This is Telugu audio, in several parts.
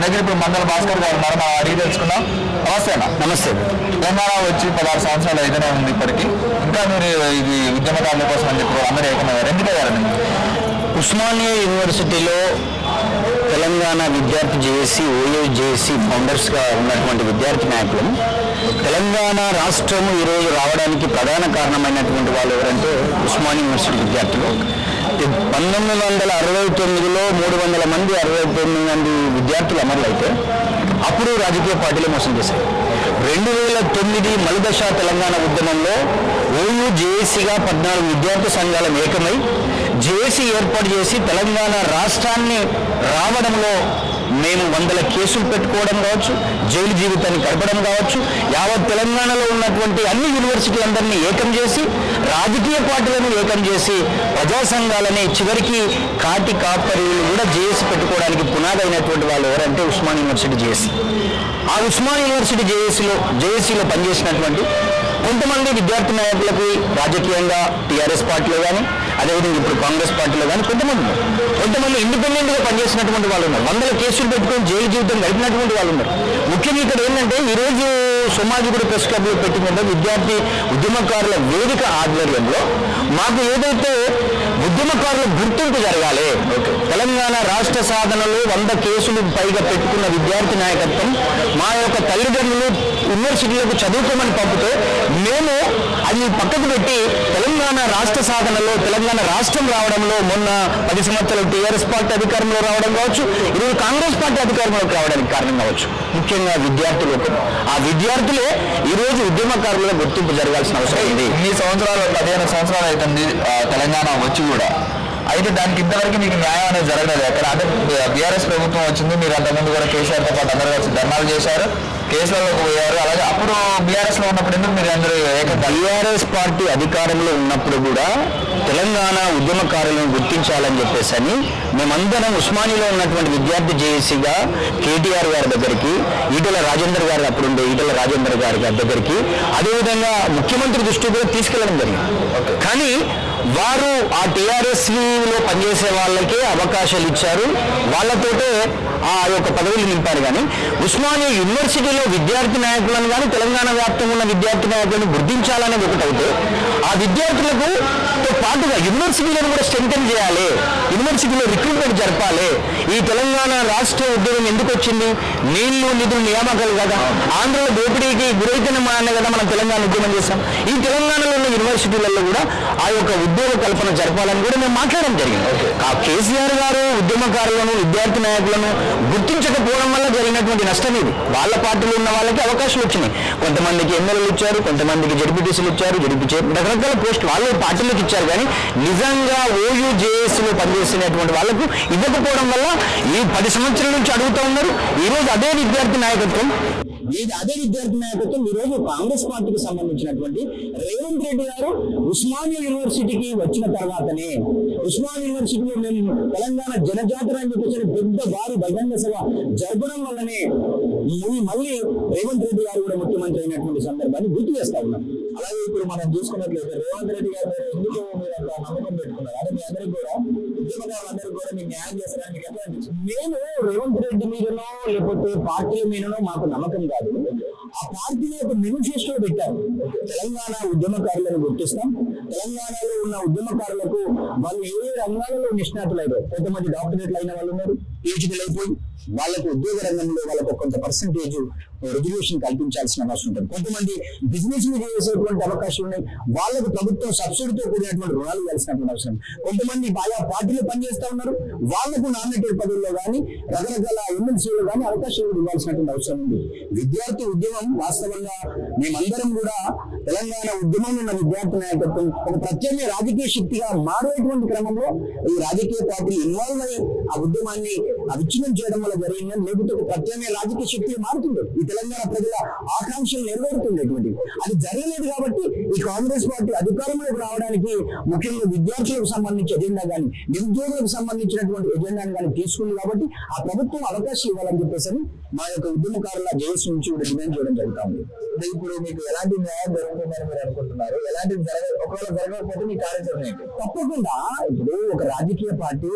దగ్గర ఇప్పుడు మండల భాస్కర్ గారు ఉన్నారు, మనం అడిగి తెలుసుకుందాం. నమస్తే అన్న. నమస్తే. తెలంగాణ వచ్చి 16 సంవత్సరాలు అయితేనే ఉంది ఇప్పటికి, ఇంకా మీరు ఇది ఉద్యమకారుల కోసం అని చెప్పి అందరూ ఏకమయ్యారు, ఎందుకు అయ్యారండి? ఉస్మానియా యూనివర్సిటీలో తెలంగాణ విద్యార్థి జేఏసీ, ఓయూ జేఏసీ ఫౌండర్స్గా ఉన్నటువంటి విద్యార్థి నాయకులు తెలంగాణ రాష్ట్రము ఈరోజు రావడానికి ప్రధాన కారణమైనటువంటి వాళ్ళు ఎవరంటే ఉస్మానియా యూనివర్సిటీ విద్యార్థులు. 1969లో 300 మంది 69 మంది విద్యార్థులు అమరులైతే అప్పుడు రాజకీయ పార్టీలు మోసం చేశాయి. 2009 మలిదశ తెలంగాణ ఉద్యమంలో ఓయూ జేఏసీగా 14 విద్యార్థి సంఘాలు ఏకమై జేఏసీ ఏర్పాటు చేసి తెలంగాణ రాష్ట్రాన్ని రావడంలో మేము 100 కేసులు పెట్టుకోవడం కావచ్చు, జైలు జీవితాన్ని గడపడం కావచ్చు, యావత్ తెలంగాణలో ఉన్నటువంటి అన్ని యూనివర్సిటీలందరినీ ఏకం చేసి, రాజకీయ పార్టీలను ఏకం చేసి, ప్రజా సంఘాలని చివరికి కాటి కాపరీలు కూడా జేఏసీ పెట్టుకోవడానికి పునాది అయినటువంటి వాళ్ళు ఎవరంటే ఉస్మానియా యూనివర్సిటీ జేఏసీ. ఆ ఉస్మానియా యూనివర్సిటీ జేఏసీలో పనిచేసినటువంటి కొంతమంది విద్యార్థి నాయకులకు రాజకీయంగా టీఆర్ఎస్ పార్టీలో కానీ, అదేవిధంగా ఇప్పుడు కాంగ్రెస్ పార్టీలో కానీ కొంతమంది ఇండిపెండెంట్గా పనిచేసినటువంటి వాళ్ళు ఉన్నారు. 100 కేసులు పెట్టుకొని జైలు జీవితం గడిపినటువంటి వాళ్ళు ఉన్నారు. ముఖ్యంగా ఇక్కడ ఏంటంటే ఈరోజు సోమాజిగూడ ప్రెస్ క్లబ్లో పెట్టిన విద్యార్థి ఉద్యమకారుల వేదిక ఆధ్వర్యంలో మాకు ఏదైతే ఉద్యమకారుల గుర్తింపు జరగాలి, తెలంగాణ రాష్ట్ర సాధనలో 100 కేసులు పైగా పెట్టుకున్న విద్యార్థి నాయకత్వం మా యొక్క తల్లిదండ్రులు యూనివర్సిటీలకు చదువుకోమని పంపితే మేము అది పక్కకు పెట్టి తెలంగాణ రాష్ట్ర సాధనలో, తెలంగాణ రాష్ట్రం రావడంలో మొన్న 10 సంవత్సరాలు టీఆర్ఎస్ పార్టీ అధికారంలో రావడం కావచ్చు, ఈరోజు కాంగ్రెస్ పార్టీ అధికారంలోకి రావడానికి కారణం కావచ్చు ముఖ్యంగా విద్యార్థులు. ఆ విద్యార్థులే ఈరోజు ఉద్యమకారులుగా గుర్తింపు జరగాల్సిన అవసరం ఉంది. ఇన్ని సంవత్సరాలు 15 సంవత్సరాలు అవుతుంది తెలంగాణ వచ్చి కూడా, అయితే దానికి ఇంతవరకు మీకు న్యాయం అనేది జరగలేదు ఎక్కడ. అంటే బీఆర్ఎస్ ప్రభుత్వం వచ్చింది, మీరు అంతకుముందు కూడా కేసీఆర్తో పాటు అందరూ కలిసి ధర్నాలు చేశారు, కేసులకు పోయారు. అలాగే అప్పుడు బీఆర్ఎస్ లో ఉన్నప్పుడు ఎందుకు మీరు అందరూ బీఆర్ఎస్ పార్టీ అధికారంలో ఉన్నప్పుడు కూడా తెలంగాణ ఉద్యమకారులను గుర్తించాలని చెప్పేసి అని మేమందరం ఉస్మానియాలో ఉన్నటువంటి విద్యార్థి జేఏసీగా కేటీఆర్ గారి దగ్గరికి, ఈటెల రాజేందర్ గారు అప్పుడుండే ఈటెల రాజేందర్ గారి దగ్గరికి, అదేవిధంగా ముఖ్యమంత్రి దృష్టికి కూడా తీసుకెళ్లడం జరిగింది. కానీ వారు ఆ టీఆర్ఎస్లో పనిచేసే వాళ్ళకే అవకాశాలు ఇచ్చారు, వాళ్ళతోటే ఆ యొక్క పదవులు నింపారు. కానీ ఉస్మానియా యూనివర్సిటీలో విద్యార్థి నాయకులను కానీ తెలంగాణ వ్యాప్తంగా ఉన్న విద్యార్థి నాయకులను గుర్తించాలనేది ఒకటైతే, ఆ విద్యార్థులకు పాటుగా యూనివర్సిటీలను కూడా స్ట్రెంథెన్ చేయాలి, యూనివర్సిటీలో రిక్రూట్మెంట్ జరపాలి. ఈ తెలంగాణ రాష్ట్ర ఉద్యోగం ఎందుకు వచ్చింది? నీళ్లు నిధులు నియామకాలు కదా, ఆంధ్రలో దోపిడీకి గురైతేనే మానే కదా మనం తెలంగాణ ఉద్యమం చేస్తాం. ఈ తెలంగాణలో ఉన్న యూనివర్సిటీలలో కూడా ఆ యొక్క ఉద్యోగ కల్పన జరపాలని కూడా మేము మాట్లాడడం జరిగింది. ఆ కేసీఆర్ గారు ఉద్యమకారులను విద్యార్థి నాయకులను గుర్తించకపోవడం వల్ల జరిగినటువంటి నష్టం ఇది. వాళ్ళ పార్టీలో ఉన్న వాళ్ళకి అవకాశాలు వచ్చినాయి, కొంతమందికి ఎమ్మెల్యేలు ఇచ్చారు, కొంతమందికి జడ్పీటీసీలు ఇచ్చారు, రకరకాల పోస్టులు వాళ్ళ పార్టీలకు ఇచ్చారు. కానీ నిజంగా ఓయూ జేఏసీలో పనిచేసినటువంటి వాళ్ళకు ఇవ్వకపోవడం వల్ల ఈ 10 సంవత్సరాల నుంచి అడుగుతూ ఉన్నారు. ఈరోజు అదే విద్యార్థి నాయకత్వం ఈరోజు కాంగ్రెస్ పార్టీకి సంబంధించినటువంటి రేవంత్ రెడ్డి గారు ఉస్మానియా యూనివర్సిటీకి వచ్చిన తర్వాతనే, ఉస్మానియా యూనివర్సిటీలో మేము తెలంగాణ జనజాతర అని చెప్పేసి పెద్ద భారీ బహిరంగ సభ జరపడం వల్లనే మళ్ళీ రేవంత్ రెడ్డి గారు కూడా ముఖ్యమంత్రి అయినటువంటి సందర్భాన్ని గుర్తు చేస్తా ఉన్నాం. అలాగే ఇప్పుడు మనం చూసుకున్నట్లయితే రేవంత్ రెడ్డి గారు ఎందుకు మీరు అంత నమ్మకం పెట్టుకున్నారు? అంటే మీ అందరికీ కూడా ఉద్యమకారులందరికీ కూడా మీకు న్యాయం చేస్తారని ఎట్లా అనిపించింది? మేము రేవంత్ రెడ్డి మీదనో లేకపోతే పార్టీల మీదనో మాకు నమ్మకం కాదు. ఆ పార్టీలో ఒక మేనిఫెస్టో పెట్టారు, తెలంగాణ ఉద్యమకారులను గుర్తిస్తాం, తెలంగాణలో ఉన్న ఉద్యమకారులకు వాళ్ళు ఏ రంగాలలో నిష్ణాతులైతే, కొంతమంది డాక్టరేట్లు అయిన వాళ్ళు ఉన్నారు, పిహెచ్డీలు అయిపోయి వాళ్ళకు ఉద్యోగ రంగంలో వాళ్ళకు కొంత పర్సంటేజ్ రిజర్వేషన్ కల్పించాల్సిన అవసరం ఉంటుంది. కొంతమంది బిజినెస్ మీద చేసేటువంటి అవకాశాలు ఉన్నాయి, వాళ్ళకు ప్రభుత్వం సబ్సిడీతో కూడినటువంటి రుణాలు ఇవ్వాల్సినటువంటి అవసరం. కొంతమంది ఆయా పార్టీలో పనిచేస్తా ఉన్నారు, వాళ్లకు నామినేటెడ్ పదవుల్లో కానీ రకరకాల ఎమ్మెల్సీలో కానీ అవకాశాలు ఇవ్వాల్సినటువంటి అవసరం ఉంది. విద్యార్థి ఉద్యమం వాస్తవంగా మేమందరం కూడా తెలంగాణ ఉద్యమంలో ఉన్న విద్యార్థి నాయకత్వం ఒక ప్రత్యేక రాజకీయ శక్తిగా మారేటువంటి క్రమంలో ఈ రాజకీయ పార్టీలు ఇన్వాల్వ్ అయ్యి ఆ ఉద్యమాన్ని అవిచ్ఛిన్నం చేయడం వల్ల జరిగిందని, లేకపోతే ఒక ప్రత్యేక రాజకీయ శక్తిగా మారుతుంది, ఈ తెలంగాణ ప్రజల ఆకాంక్షలు నెరవేరుతుండేటువంటి అది జరగలేదు. కాబట్టి ఈ కాంగ్రెస్ పార్టీ అధికారంలోకి రావడానికి ముఖ్యంగా విద్యార్థులకు సంబంధించి ఎజెండా కానీ నిరుద్యోగులకు సంబంధించినటువంటి ఎజెండాను కానీ తీసుకుంది. కాబట్టి ఆ ప్రభుత్వం అవకాశం ఇవ్వాలని చెప్పేసి మా యొక్క ఉద్యమకారుల జేఏసీ నుంచి కూడా డిమాండ్ చేయడం జరుగుతుంది. ఇప్పుడు మీకు ఎలాంటి న్యాయం జరుగుతుందని మీరు అనుకుంటున్నారు? ఒకవేళ జరగకపోతే మీ కార్యాచరణ ఏంటి? తప్పకుండా ఇప్పుడు ఒక రాజకీయ పార్టీ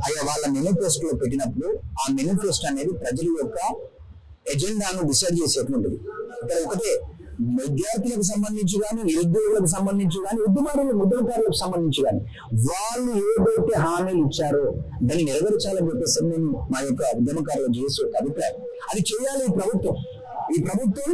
అయ్యా వాళ్ళ మేనిఫెస్టోలో పెట్టినప్పుడు ఆ మేనిఫెస్టో అనేది ప్రజల యొక్క ఎజెండాను డిసైడ్ చేసేటువంటిది. ఇక్కడ ఒకటే విద్యార్థులకు సంబంధించి కానీ, నిరుద్యోగులకు సంబంధించి కానీ, ఉద్యమకారులకు సంబంధించి కానీ వాళ్ళు ఏదైతే హామీలు ఇచ్చారో దాన్ని నెరవేర్చాలని చెప్పేసి నేను మా యొక్క ఉద్యమకారులు చేసే అభిప్రాయం. అది చేయాలి ఈ ప్రభుత్వం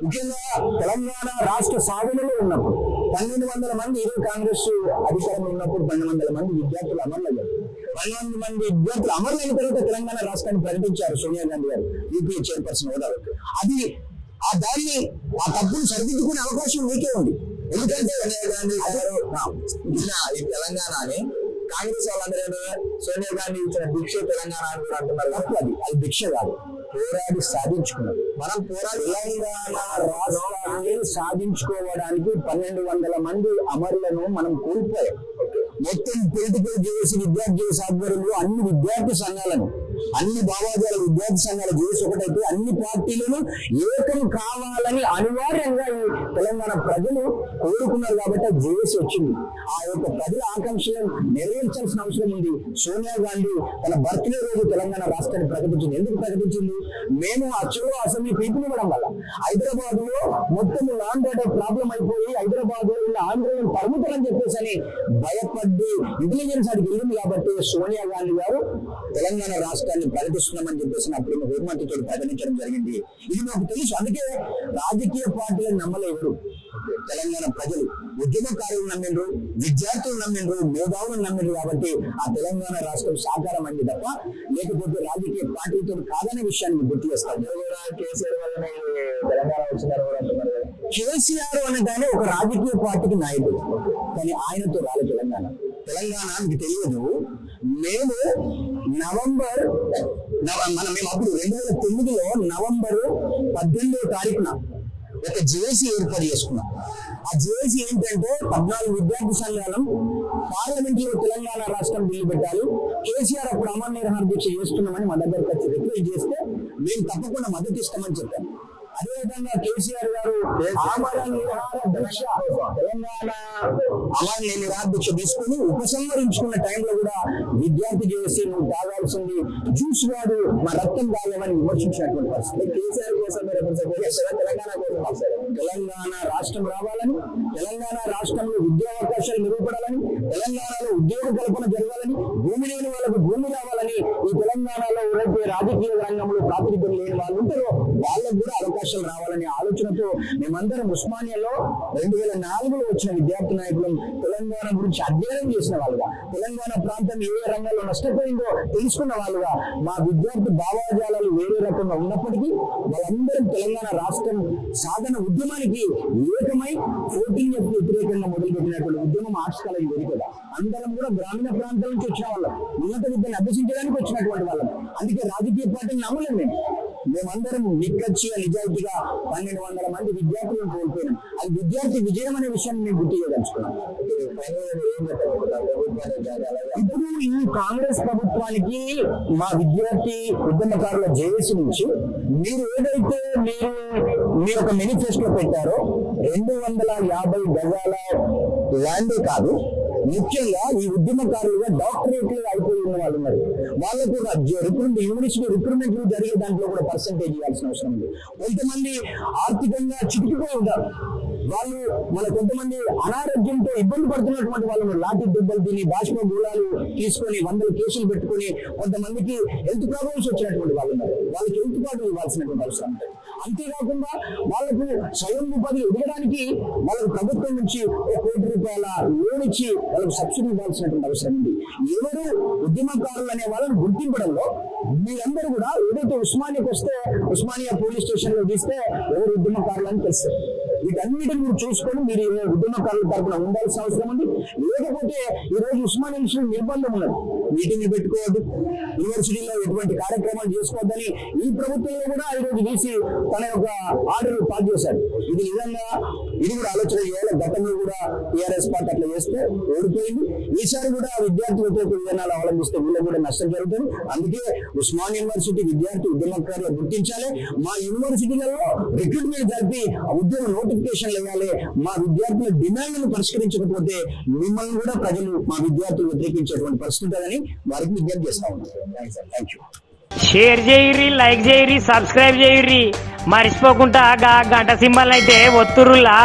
ముఖ్యంగా తెలంగాణ రాష్ట్ర సాధనలో ఉన్నప్పుడు 1200 మంది ఇదే కాంగ్రెస్ అధికారంలో ఉన్నప్పుడు 1200 మంది విద్యార్థులు అమరులయ్యారు. 1200 మంది విద్యార్థులు అమరులైన తర్వాత తెలంగాణ రాష్ట్రాన్ని ప్రకటించారు సోనియా గాంధీ గారు యూపీఏ చైర్పర్సన్ హోదాలో. అది ఆ తప్పును సరిదిద్దుకునే అవకాశం మీకే ఉంది. ఎందుకంటే సోనియా గాంధీ గారు ఈ తెలంగాణని కాంగ్రెస్ వాళ్ళందరూ సోనియా గాంధీ ఇచ్చిన భిక్ష తెలంగాణ అని కూడా అంటున్నారు. తప్పు. అది భిక్ష కాదు, పోరాడి సాధించుకున్నారు. మనం తెలంగాణ రాష్ట్రాన్ని సాధించుకోవడానికి 1200 మంది అమరులను మనం కోల్పోయాం. మొత్తం పొలిటికల్ చేసి విద్యార్థి ఆధ్వర్యంలో అన్ని విద్యార్థి సంఘాలను, అన్ని భావాజాల విద్యార్థి సంఘాలు చేసి ఒకటైతే అన్ని పార్టీలను ఏకం కావాలని అనివార్యంగా ఈ తెలంగాణ ప్రజలు కోరుకున్నారు కాబట్టి జేఏసీ వచ్చింది. ఆ యొక్క ప్రజల ఆకాంక్షలను నెరవేర్చాల్సిన అవసరం ఉంది. సోనియా గాంధీ తన బర్త్డే రోజు తెలంగాణ రాష్ట్రాన్ని ప్రకటించింది. ఎందుకు ప్రకటించింది? మేము అచ్చలో అసెంబ్లీ పిలుపునివ్వడం వల్ల హైదరాబాద్ లో మొత్తం లాండ్ ఆర్డర్ ప్రాబ్లం అయిపోయి హైదరాబాద్ లో ఉన్న ఆంధ్రులను తరుముతారని చెప్పేసి అని భయపడి ఇంటెలిజెన్స్ అడిగి వెళ్ళింది. కాబట్టి సోనియా గాంధీ గారు తెలంగాణ రాష్ట్రాన్ని ప్రకటిస్తున్నామని చెప్పేసి అప్పుడు హోంమంత్రితో ప్రకటించడం జరిగింది. ఇది మాకు తెలుసు. అందుకే రాజకీయ పార్టీలను నమ్మలేరు. తెలంగాణ ప్రజలు ఉద్యమకారులు నమ్మిండ్రు, విద్యార్థులు నమ్మిండ్రు, మేధావులు నమ్మిండ్రు. కాబట్టి ఆ తెలంగాణ రాష్ట్రం సాకారం అయింది తప్ప లేకపోతే రాజకీయ పార్టీతో కాదనే విషయాన్ని గుర్తు చేస్తారు. కేసీఆర్ వల్లనే తెలంగాణ వచ్చినారు కూడా అంటున్నారు. కేసీఆర్ అనగానే ఒక రాజకీయ పార్టీకి నాయకుడు, కానీ ఆయనతో రాలి తెలంగాణ మీకు తెలియదు. మేము అప్పుడు 2009లో నవంబర్ 18వ తారీఖున ఒక జేఏసీ ఏర్పాటు చేసుకున్నాం. ఆ జేఏసీ ఏంటంటే 14 విద్యార్థి సంఘాలం పార్లమెంట్ లో తెలంగాణ రాష్ట్రం బిల్లు పెట్టాలి, కేసీఆర్ అప్పుడు అమర నిరాహార దీక్ష చేస్తున్నామని మా దగ్గరకు వచ్చి రిక్వెస్ట్ చేస్తే మేము తప్పకుండా మద్దతు ఇస్తామని చెప్పాం. అదేవిధంగా కేసీఆర్ గారు అమర నిరాహార దీక్ష తెలంగాణ అమర నిరాహార దీక్ష తీసుకుని ఉపసంహరించుకున్న టైంలో కూడా విద్యార్థి చేసి నువ్వు తాగాల్సింది జ్యూస్ కాదు, మా రక్తం తాగమని విమర్శించినటువంటి పరిస్థితి. కేసీఆర్ కోసం తెలంగాణ కోసం తెలంగాణ రాష్ట్రం రావాలని, తెలంగాణ రాష్ట్రంలో విద్యా అవకాశాలు మెరుగుపడాలని, తెలంగాణలో ఉద్యోగ కల్పన జరగాలని, భూమి లేని వాళ్ళకు భూమి రావాలని, ఈ తెలంగాణలో ఎవరైతే రాజకీయ రంగంలో ప్రాతినిధ్యం లేని వాళ్ళు ఉంటారో వాళ్ళకు కూడా అవకాశాలు రావాలనే ఆలోచనతో మేమందరం ఉస్మానియాలో 2004లో వచ్చిన విద్యార్థి నాయకులు తెలంగాణ గురించి అధ్యయనం చేసిన వాళ్ళుగా, తెలంగాణ ప్రాంతం ఏ రంగంలో నష్టపోయిందో తెలుసుకున్న వాళ్ళుగా, మా విద్యార్థి భావాజాలాలు వేరే రకంగా ఉన్నప్పటికీ వాళ్ళందరం తెలంగాణ రాష్ట్రం సాధన ఉద్యమానికి ఏకమై 14F వ్యతిరేకంగా మొదలుపెట్టినటువంటి ఉద్యమం ఆర్ట్స్ కాలేజ్ వేదికగా అందరం కూడా గ్రామీణ ప్రాంతాల నుంచి వచ్చిన వాళ్ళం, ఉన్నత విద్యను అభ్యసించడానికి వచ్చినటువంటి వాళ్ళం. అందుకే రాజకీయ పార్టీని నమ్మలేము. మేమందరం నిక్కచ్చిగా నిజాయితీగా 1200 మంది విద్యార్థులను కోల్పోయినాం. అది విద్యార్థి విజయం అనే విషయాన్ని మేము గుర్తు చేయదలుచుకున్నాం. ఇప్పుడు ఈ కాంగ్రెస్ ప్రభుత్వానికి మా విద్యార్థి ఉద్యమకారుల జేఏసీ నుంచి మీరు ఏదైతే మీ యొక్క మేనిఫెస్టో పెట్టారో 250 గజాల ల్యాండే కాదు, ముఖ్యంగా ఈ ఉద్యమకారులుగా డాక్టరేట్లు అయిపోయి ఉన్న వాళ్ళు ఉన్నారు. వాళ్ళకు యూనివర్సిటీ రిక్రూట్మెంట్లు జరిగే దాంట్లో కూడా పర్సెంటేజ్ ఇవ్వాల్సిన అవసరం ఉంది. కొంతమంది ఆర్థికంగా చితికిపోయి ఉంటారు. వాళ్ళు కొంతమంది అనారోగ్యంతో ఇబ్బంది పడుతున్నటువంటి వాళ్ళు లాఠీ దెబ్బలు తిని బాష్ప గూళాలు తీసుకొని 100 కేసులు పెట్టుకొని కొంతమందికి హెల్త్ ప్రాబ్లమ్స్ వచ్చినటువంటి వాళ్ళు ఉన్నారు. వాళ్ళకి హెల్త్ కార్డు ఇవ్వాల్సినటువంటి అవసరం ఉంటుంది. అంతేకాకుండా వాళ్ళకు స్వయం ఉపాధి ఎదగడానికి వాళ్ళకు ప్రభుత్వం నుంచి ₹1 కోటి లోన్ ఇచ్చి వాళ్ళకు సబ్సిడీ ఇవ్వాల్సినటువంటి అవసరం ఉంది. ఎవరు ఉద్యమకారులు అనే వాళ్ళని గుర్తింపడంలో మీరందరూ కూడా ఏదైతే ఉస్మానియాకి వస్తే ఉస్మానియా పోలీస్ స్టేషన్ లో తీస్తే ఎవరు ఉద్యమకారులు అని తెలుస్తారు. వీటన్నిటిని మీరు చూసుకొని మీరు ఉద్యమకారుల తరఫున ఉండాల్సిన అవసరం ఉంది. లేకపోతే ఈ రోజు ఉస్మానియా యూనివర్సిటీ నిర్బంధం ఉన్నది, మీటింగ్ పెట్టుకోవద్దు, యూనివర్సిటీలో ఎటువంటి కార్యక్రమాలు చేసుకోవద్దని ఈ ప్రభుత్వంలో కూడా ఈ రోజు వీసీ తన యొక్క ఆర్డర్ పాస్ చేశారు. ఇది నిజంగా ఇది కూడా ఆలోచన చేయాలి. గతంలో కూడా టీఆర్ఎస్ పార్టీ అట్లా చేస్తే ఓడిపోయింది. ఈసారి కూడా విద్యార్థి వ్యతిరేక విధానాలు అవలంబిస్తే వీళ్ళకి కూడా నష్టం జరుగుతుంది. అందుకే ఉస్మానియా యూనివర్సిటీ విద్యార్థి ఉద్యమకారులు గుర్తించాలి. మా యూనివర్సిటీలలో రిక్రూట్మెంట్ జరిపి ఉద్యోగ నోటిఫికేషన్లు ఇవ్వాలి, మా విద్యార్థుల డిమాండ్లను పరిష్కరించకపోతే మిమ్మల్ని కూడా ప్రజలు మా విద్యార్థులు వ్యతిరేకించేటువంటి పరిస్థితి ఉంటుందని వారికి విజ్ఞప్తి చేస్తా ఉన్నాను. Thank you. షేర్ చేయుర్రి, లైక్ చేయుర్రి, సబ్స్క్రైబ్ చేయుర్రి, మర్చిపోకుండా గంట సింబల్ అయితే ఒత్తురులా.